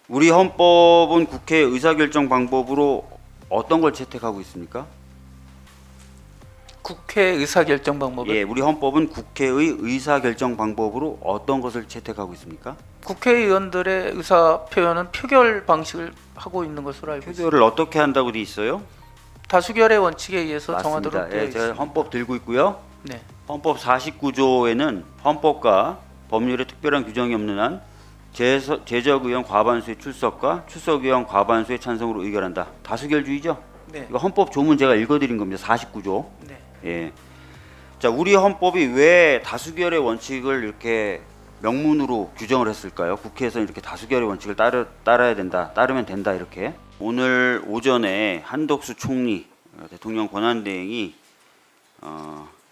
우리 헌법은 국회 의사결정 방법으로 어떤 걸 채택하고 있습니까? 국회 의사결정 방법을 예, 우리 헌법은 국회의 의사결정 방법으로 어떤 것을 채택하고 있습니까? 국회의원들의 의사 표현은 표결 방식을 하고 있는 것으로 알고 있습니다. 표결을 어떻게 한다고 돼 있어요? 다수결의 원칙에 의해서 맞습니다. 정하도록 되어 예, 제가 있습니다. 헌법 들고 있고요. 네, 헌법 49조에는 헌법과 법률에 특별한 규정이 없는 한 제적의원 과반수의 출석과 출석의원 과반수의 찬성으로 의결한다. 다수결주의죠? 네, 이거 헌법 조문 제가 읽어드린 겁니다. 49조. 네. 예. 자, 우리 헌법이 왜 다수결의 원칙을 이렇게 명문으로 규정을 했을까요? 국회에서 이렇게 다수결의 원칙을 따라야 된다, 따르면 된다 이렇게. 오늘 오전에 한덕수 총리, 대통령 권한대행이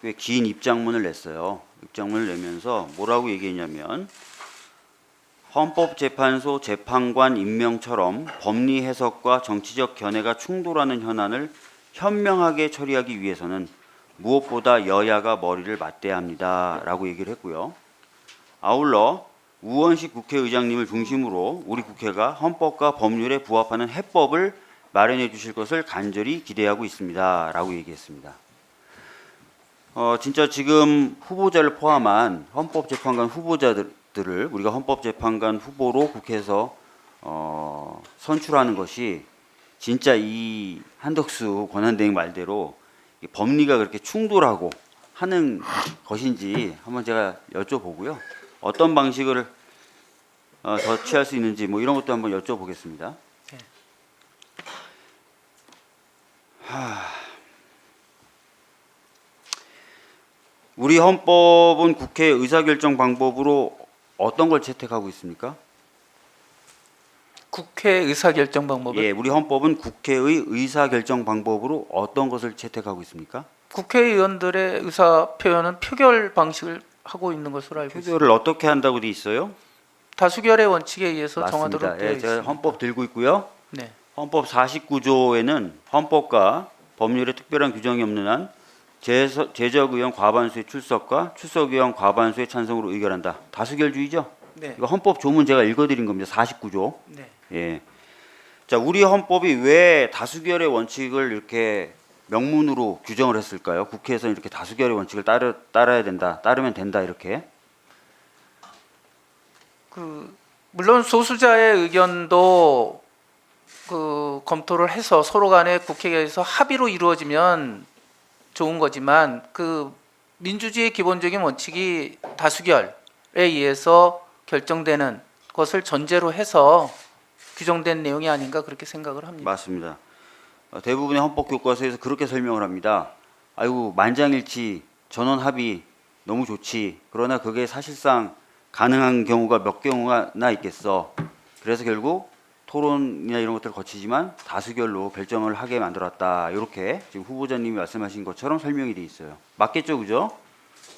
꽤 긴 입장문을 냈어요. 입장문을 내면서 뭐라고 얘기했냐면 헌법재판소 재판관 임명처럼 법리 해석과 정치적 견해가 충돌하는 현안을 현명하게 처리하기 위해서는 무엇보다 여야가 머리를 맞대야 합니다. 라고 얘기를 했고요. 아울러 우원식 국회의장님을 중심으로 우리 국회가 헌법과 법률에 부합하는 해법을 마련해 주실 것을 간절히 기대하고 있습니다. 라고 얘기했습니다. 진짜 지금 후보자를 포함한 헌법재판관 후보자들을 우리가 헌법재판관 후보로 국회에서 선출하는 것이 진짜 이 한덕수 권한대행 말대로 법리가 그렇게 충돌하고 하는 것인지 한번 제가 여쭤보고요. 어떤 방식을 더 취할 수 있는지 뭐 이런 것도 한번 여쭤보겠습니다. 네. 우리 헌법은 국회 의사결정 방법으로 어떤 걸 채택하고 있습니까? 국회 의사결정 방법을 예, 우리 헌법은 국회의 의사결정 방법으로 어떤 것을 채택하고 있습니까? 국회의원들의 의사 표현은 표결 방식을 하고 있는 것으로 알고 있습니다. 표결을 어떻게 한다고 돼 있어요? 다수결의 원칙에 의해서 맞습니다. 정하도록 되어 예, 제가 있습니다. 헌법 들고 있고요. 네, 헌법 49조에는 헌법과 법률에 특별한 규정이 없는 한 제적의원 과반수의 출석과 출석의원 과반수의 찬성으로 의결한다. 다수결주의죠? 네, 이거 헌법 조문 제가 읽어드린 겁니다. 49조. 네. 예. 자, 우리 헌법이 왜 다수결의 원칙을 이렇게 명문으로 규정을 했을까요? 국회에서 이렇게 다수결의 원칙을 따라야 된다, 따르면 된다 이렇게. 물론 소수자의 의견도 검토를 해서 서로 간에 국회에서 합의로 이루어지면 좋은 거지만 민주주의의 기본적인 원칙이 다수결에 의해서 결정되는 것을 전제로 해서 규정된 내용이 아닌가 그렇게 생각을 합니다. 맞습니다. 대부분의 헌법 교과서에서 그렇게 설명을 합니다. 아이고 만장일치 전원 합의 너무 좋지. 그러나 그게 사실상 가능한 경우가 몇 경우나 있겠어. 그래서 결국 토론이나 이런 것들을 거치지만 다수결로 결정을 하게 만들었다. 이렇게 지금 후보자님이 말씀하신 것처럼 설명이 돼 있어요. 맞겠죠, 그죠?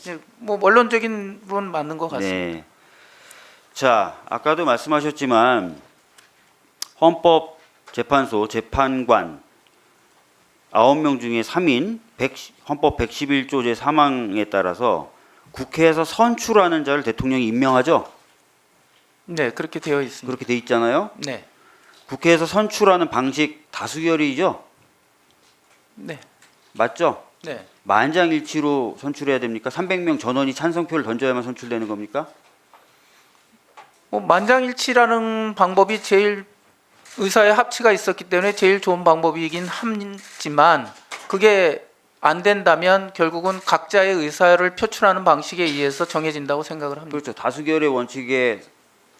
네, 뭐 원론적인 맞는 것 같습니다. 네. 자, 아까도 말씀하셨지만 헌법재판소 재판관 9명 중에 3인 헌법 111조 제3항에 따라서 국회에서 선출하는 자를 대통령이 임명하죠. 네, 그렇게 되어 있습니다. 그렇게 돼 있잖아요. 네, 국회에서 선출하는 방식 다수결이죠. 네, 맞죠? 네. 만장일치로 선출해야 됩니까? 300명 전원이 찬성표를 던져야만 선출되는 겁니까? 뭐 만장일치라는 방법이 제일 의사의 합치가 있었기 때문에 제일 좋은 방법이긴 하지만 그게 안 된다면 결국은 각자의 의사를 표출하는 방식에 의해서 정해진다고 생각을 합니다. 그렇죠. 다수결의 원칙에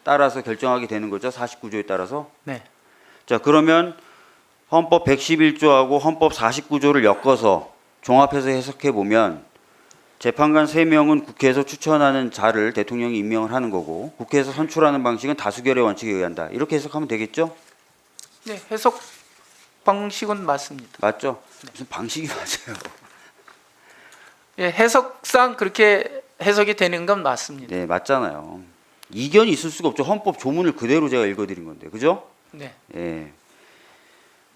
따라서 결정하게 되는 거죠. 49조에 따라서. 네, 자, 그러면 헌법 111조하고 헌법 49조를 엮어서 종합해서 해석해 보면 재판관 3명은 국회에서 추천하는 자를 대통령이 임명을 하는 거고 국회에서 선출하는 방식은 다수결의 원칙에 의한다. 이렇게 해석하면 되겠죠? 네, 해석 방식은 맞습니다. 맞죠? 무슨 방식이 맞아요. 예, 해석상 그렇게 해석이 되는 건 맞습니다. 네, 맞잖아요. 이견이 있을 수가 없죠. 헌법 조문을 그대로 제가 읽어드린 건데, 그죠? 네, 예.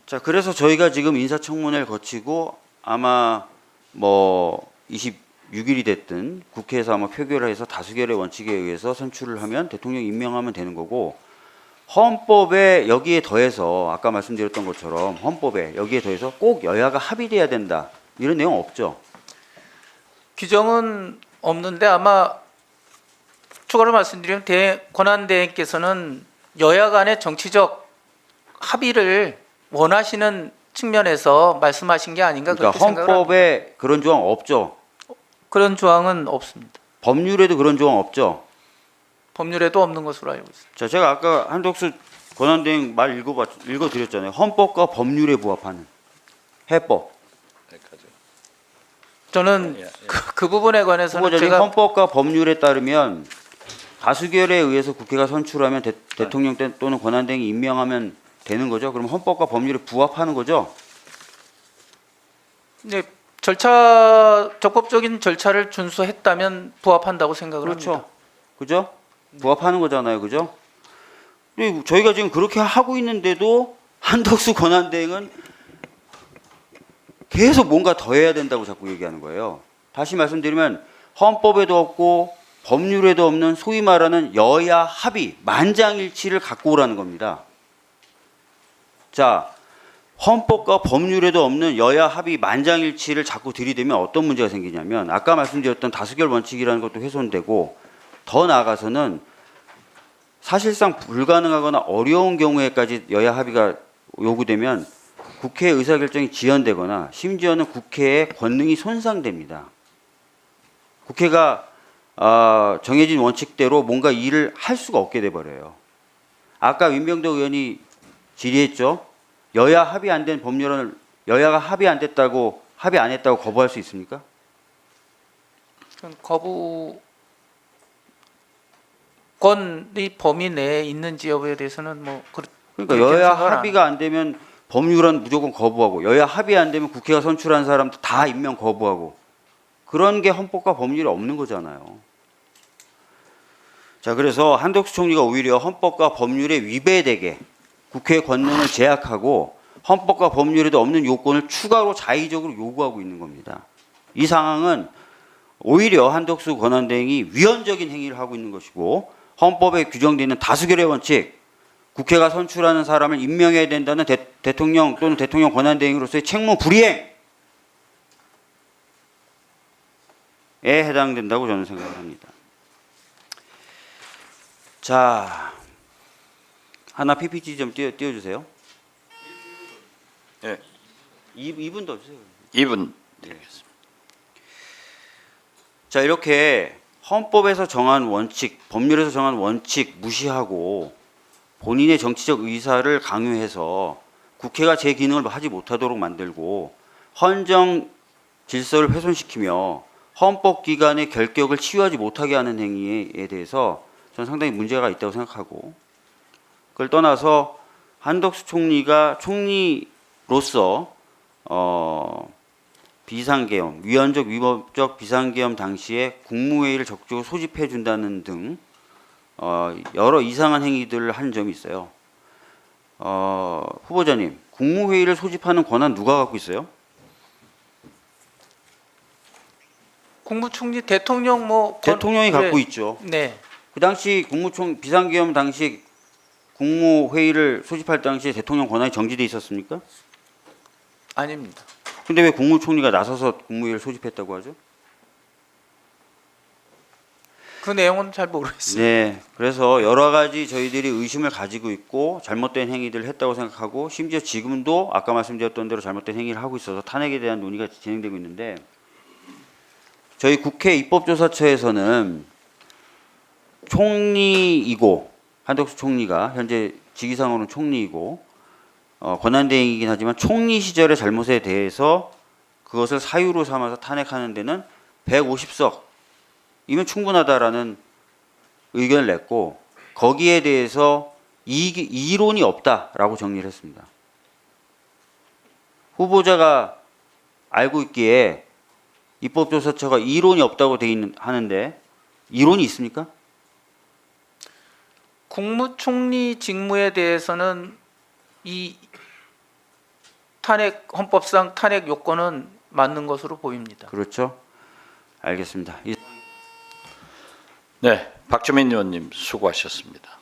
자, 그래서 저희가 지금 인사청문회를 거치고 아마 뭐 26일이 됐든 국회에서 아마 표결을 해서 다수결의 원칙에 의해서 선출을 하면 대통령 임명하면 되는 거고 헌법에 여기에 더해서 아까 말씀드렸던 것처럼 헌법에 여기에 더해서 꼭 여야가 합의돼야 된다 이런 내용 없죠? 규정은 없는데 아마 추가로 말씀드리면 권한대행께서는 여야 간의 정치적 합의를 원하시는 측면에서 말씀하신 게 아닌가 그러니까 그렇게 생각을 합니다. 헌법에 그런 조항 없죠? 그런 조항은 없습니다. 법률에도 그런 조항 없죠? 법률에도 없는 것으로 알고 있습니다. 자, 제가 아까 한덕수 권한대행 말 읽어드렸잖아요. 헌법과 법률에 부합하는 해법. 저는 그 부분에 관해서는 후보자님, 제가 헌법과 법률에 따르면 다수결에 의해서 국회가 선출하면 대통령 또는 권한대행이 임명하면 되는 거죠. 그럼 헌법과 법률에 부합하는 거죠. 네, 적법적인 절차를 준수했다면 부합한다고 생각을 그렇죠. 합니다. 그죠? 부합하는 거잖아요. 그죠? 근데 저희가 지금 그렇게 하고 있는데도 한덕수 권한대행은 계속 뭔가 더 해야 된다고 자꾸 얘기하는 거예요. 다시 말씀드리면 헌법에도 없고 법률에도 없는 소위 말하는 여야 합의, 만장일치를 갖고 오라는 겁니다. 자, 헌법과 법률에도 없는 여야 합의 만장일치를 자꾸 들이대면 어떤 문제가 생기냐면 아까 말씀드렸던 다수결 원칙이라는 것도 훼손되고 더 나아가서는 사실상 불가능하거나 어려운 경우에까지 여야 합의가 요구되면 국회 의사결정이 지연되거나 심지어는 국회의 권능이 손상됩니다. 국회가 정해진 원칙대로 뭔가 일을 할 수가 없게 돼버려요. 아까 민병도 의원이 질의했죠. 여야 합의 안 된 법률안을 여야가 합의 안 했다고 거부할 수 있습니까? 거부권의 범위 내에 있는지 여부에 대해서는 뭐 그러니까 그렇게 여야 생각을 안 합의가 안 되면 법률안 무조건 거부하고 여야 합의 안 되면 국회가 선출한 사람도 다 임명 거부하고 그런 게 헌법과 법률에 없는 거잖아요. 자, 그래서 한덕수 총리가 오히려 헌법과 법률에 위배되게 국회의 권능을 제약하고 헌법과 법률에도 없는 요건을 추가로 자의적으로 요구하고 있는 겁니다. 이 상황은 오히려 한덕수 권한대행이 위헌적인 행위를 하고 있는 것이고 헌법에 규정되어 있는 다수결의 원칙, 국회가 선출하는 사람을 임명해야 된다는 대통령 또는 대통령 권한대행으로서의 책무 불이행에 해당된다고 저는 생각을 합니다. 자, 하나 PPT 좀 띄워주세요. 네. 2분 더 주세요. 2분 드리겠습니다. 자, 이렇게 헌법에서 정한 원칙, 법률에서 정한 원칙 무시하고 본인의 정치적 의사를 강요해서 국회가 제 기능을 하지 못하도록 만들고 헌정 질서를 훼손시키며 헌법기관의 결격을 치유하지 못하게 하는 행위에 대해서 저는 상당히 문제가 있다고 생각하고 그걸 떠나서 한덕수 총리가 총리로서 비상계엄, 위헌적 위법적 비상계엄 당시에 국무회의를 적극적으로 소집해 준다는 등 여러 이상한 행위들을 한 점이 있어요. 후보자님, 국무회의를 소집하는 권한 누가 갖고 있어요? 국무총리 대통령 대통령이 갖고 있죠. 네. 그 당시 비상계엄 당시 국무회의를 소집할 당시에 대통령 권한이 정지돼 있었습니까? 아닙니다. 근데 왜 국무총리가 나서서 국무회의를 소집했다고 하죠? 그 내용은 잘 모르겠습니다. 네, 그래서 여러 가지 저희들이 의심을 가지고 있고 잘못된 행위들을 했다고 생각하고 심지어 지금도 아까 말씀드렸던 대로 잘못된 행위를 하고 있어서 탄핵에 대한 논의가 진행되고 있는데 저희 국회 입법조사처에서는 총리이고 한덕수 총리가 현재 직위상으로는 총리이고 권한대행이긴 하지만 총리 시절의 잘못에 대해서 그것을 사유로 삼아서 탄핵하는 데는 150석이면 충분하다라는 의견을 냈고 거기에 대해서 이론이 없다라고 정리를 했습니다. 후보자가 알고 있기에 입법조사처가 이론이 없다고 하는데 이론이 있습니까? 국무총리 직무에 대해서는 이 헌법상 탄핵 요건은 맞는 것으로 보입니다. 그렇죠. 알겠습니다. 네, 박주민 의원님 수고하셨습니다.